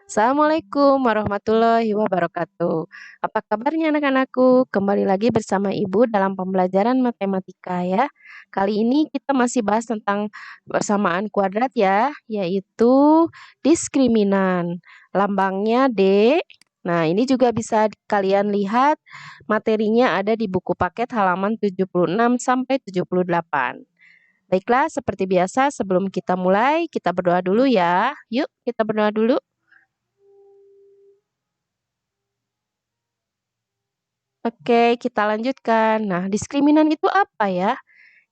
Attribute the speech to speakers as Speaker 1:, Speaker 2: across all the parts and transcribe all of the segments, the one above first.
Speaker 1: Assalamualaikum warahmatullahi wabarakatuh. Apa kabarnya anak-anakku? Kembali lagi bersama Ibu dalam pembelajaran matematika ya. Kali ini kita masih bahas tentang persamaan kuadrat ya, yaitu diskriminan. Lambangnya D. Nah, ini juga bisa kalian lihat materinya ada di buku paket halaman 76 sampai 78. Baiklah, seperti biasa sebelum kita mulai, kita berdoa dulu ya. Yuk, kita berdoa dulu. Oke, kita lanjutkan. Nah, diskriminan itu apa ya?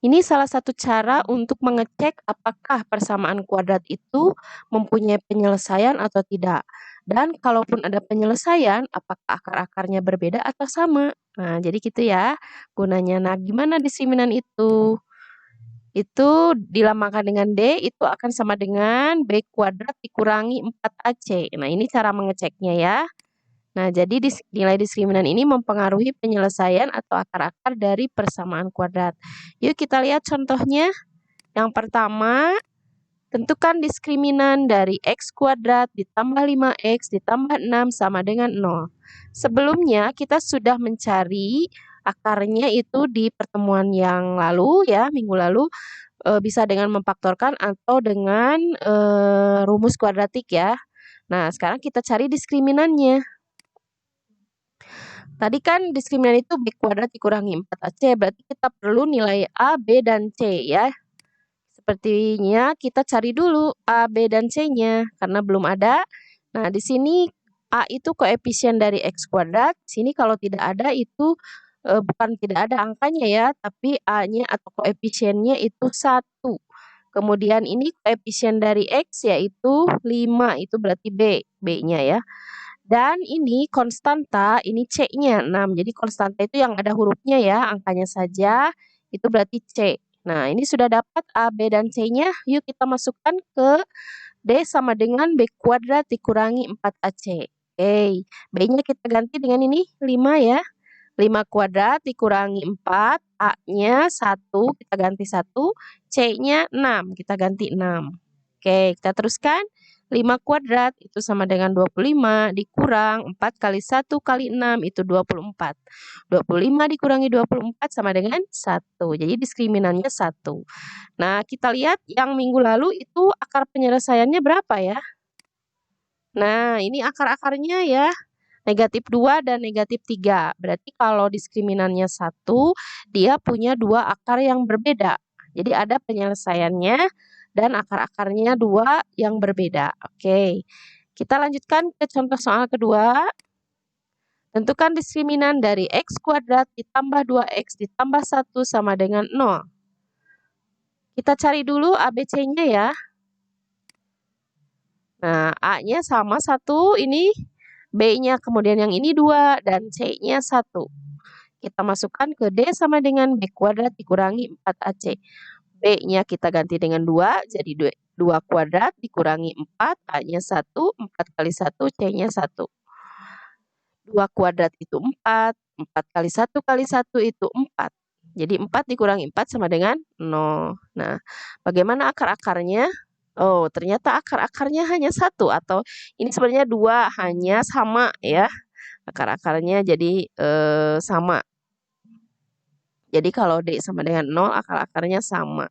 Speaker 1: Ini salah satu cara untuk mengecek apakah persamaan kuadrat itu mempunyai penyelesaian atau tidak. Dan kalaupun ada penyelesaian, apakah akar-akarnya berbeda atau sama. Nah, jadi gitu ya gunanya. Nah, gimana diskriminan itu? Itu dilambangkan dengan D, itu akan sama dengan B kuadrat dikurangi 4AC. Nah, ini cara mengeceknya ya. Nah, jadi nilai diskriminan ini mempengaruhi penyelesaian atau akar-akar dari persamaan kuadrat. Yuk kita lihat contohnya. Yang pertama, tentukan diskriminan dari X kuadrat ditambah 5X ditambah 6 sama dengan 0. Sebelumnya kita sudah mencari akarnya itu di pertemuan yang lalu ya, minggu lalu, bisa dengan memfaktorkan atau dengan rumus kuadratik ya. Nah, sekarang kita cari diskriminannya. Tadi kan diskriminan itu B kuadrat dikurangi 4AC, berarti kita perlu nilai A, B, dan C ya. Sepertinya kita cari dulu A, B, dan C-nya, karena belum ada. Nah, di sini A itu koefisien dari X kuadrat, sini kalau tidak ada itu bukan tidak ada angkanya ya, tapi A-nya atau koefisiennya itu 1. Kemudian ini koefisien dari X yaitu 5, itu berarti B, B-nya ya. Dan ini konstanta, ini C-nya 6. Jadi konstanta itu yang ada hurufnya ya, angkanya saja, itu berarti C. Nah, ini sudah dapat A, B, dan C-nya. Yuk kita masukkan ke D sama dengan B kuadrat dikurangi 4AC. Oke, B-nya kita ganti dengan ini 5 ya. 5 kuadrat dikurangi 4, A-nya 1, kita ganti 1, C-nya 6, kita ganti 6. Oke, kita teruskan. 5 kuadrat itu sama dengan 25 dikurang 4 kali 1 kali 6 itu 24. 25 dikurangi 24 sama dengan 1. Jadi diskriminannya 1. Nah, kita lihat yang minggu lalu itu akar penyelesaiannya berapa ya? Nah, ini akar-akarnya ya. Negatif 2 dan negatif 3. Berarti kalau diskriminannya 1, dia punya 2 akar yang berbeda. Jadi ada penyelesaiannya dan akar-akarnya 2 yang berbeda. Oke, kita lanjutkan ke contoh soal kedua. Tentukan diskriminan dari X kuadrat ditambah 2X ditambah 1 sama dengan 0. Kita cari dulu ABC-nya ya. Nah, A-nya sama 1, ini B-nya, kemudian yang ini 2, dan C-nya 1. Kita masukkan ke D sama dengan B kuadrat dikurangi 4AC. B-nya kita ganti dengan 2, jadi 2 kuadrat dikurangi 4, A-nya 1, 4 kali 1, C-nya 1. 2 kuadrat itu 4, 4 kali 1 kali 1 itu 4. Jadi 4 dikurangi 4 sama dengan 0. Nah, bagaimana akar-akarnya? Oh, ternyata akar-akarnya hanya 1 atau ini sebenarnya 2 hanya sama ya. Akar-akarnya jadi sama. Jadi kalau D sama dengan 0, akar-akarnya sama.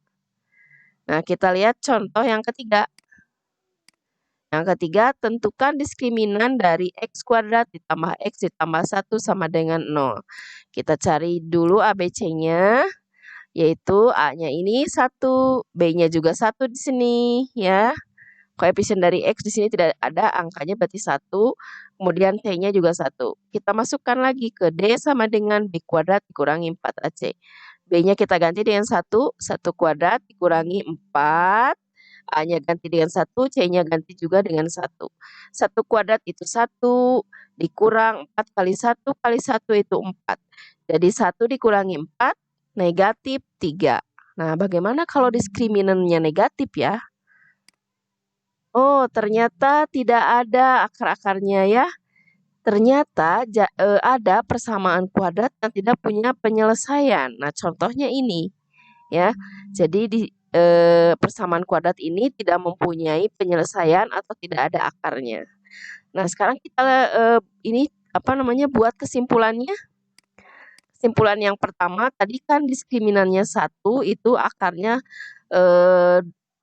Speaker 1: Nah, kita lihat contoh yang ketiga. Yang ketiga, tentukan diskriminan dari X kuadrat ditambah X ditambah 1 sama dengan 0. Kita cari dulu ABC-nya, yaitu A-nya ini 1, B-nya juga 1 di sini ya. Koefisien dari X di sini tidak ada, angkanya berarti 1. Kemudian C-nya juga 1. Kita masukkan lagi ke D sama dengan B kuadrat dikurangi 4AC. B-nya kita ganti dengan 1, 1 kuadrat dikurangi 4. A-nya ganti dengan 1, C-nya ganti juga dengan 1. 1 kuadrat itu 1, dikurang 4 kali 1 kali 1 itu 4. Jadi 1 dikurangi 4, negatif 3. Nah, bagaimana kalau diskriminannya negatif ya? Oh, ternyata tidak ada akar-akarnya ya. Ternyata ada persamaan kuadrat yang tidak punya penyelesaian. Nah, contohnya ini ya. Jadi persamaan kuadrat ini tidak mempunyai penyelesaian atau tidak ada akarnya. Nah, sekarang kita buat kesimpulannya. Kesimpulan yang pertama tadi kan diskriminannya 1 itu akarnya 2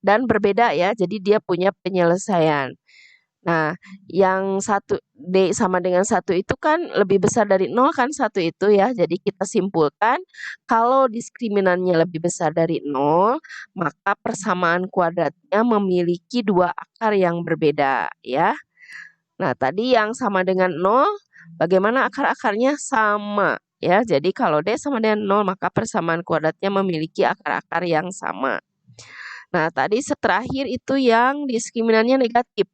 Speaker 1: dan berbeda ya. Jadi dia punya penyelesaian. Nah, yang 1 D sama dengan 1 itu kan lebih besar dari 0 kan 1 itu ya. Jadi kita simpulkan kalau diskriminannya lebih besar dari 0, maka persamaan kuadratnya memiliki 2 akar yang berbeda ya. Nah, tadi yang sama dengan 0, bagaimana akar-akarnya? Sama ya. Jadi kalau D sama dengan 0, maka persamaan kuadratnya memiliki akar-akar yang sama. Nah, tadi terakhir itu yang diskriminannya negatif.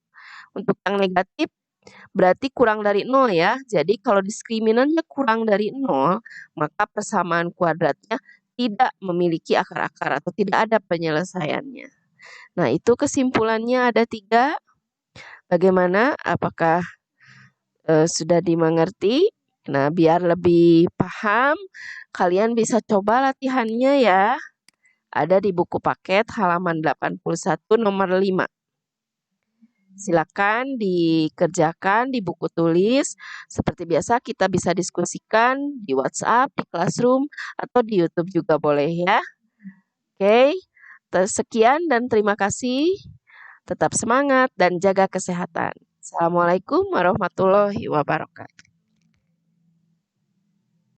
Speaker 1: Untuk yang negatif berarti kurang dari 0 ya. Jadi kalau diskriminannya kurang dari 0, maka persamaan kuadratnya tidak memiliki akar-akar atau tidak ada penyelesaiannya. Nah, itu kesimpulannya ada 3. Bagaimana? Apakah sudah dimengerti? Nah, biar lebih paham, kalian bisa coba latihannya ya. Ada di buku paket halaman 81 nomor 5. Silakan dikerjakan di buku tulis. Seperti biasa kita bisa diskusikan di WhatsApp, di Classroom, atau di YouTube juga boleh ya. Oke, sekian dan terima kasih. Tetap semangat dan jaga kesehatan. Assalamualaikum warahmatullahi wabarakatuh.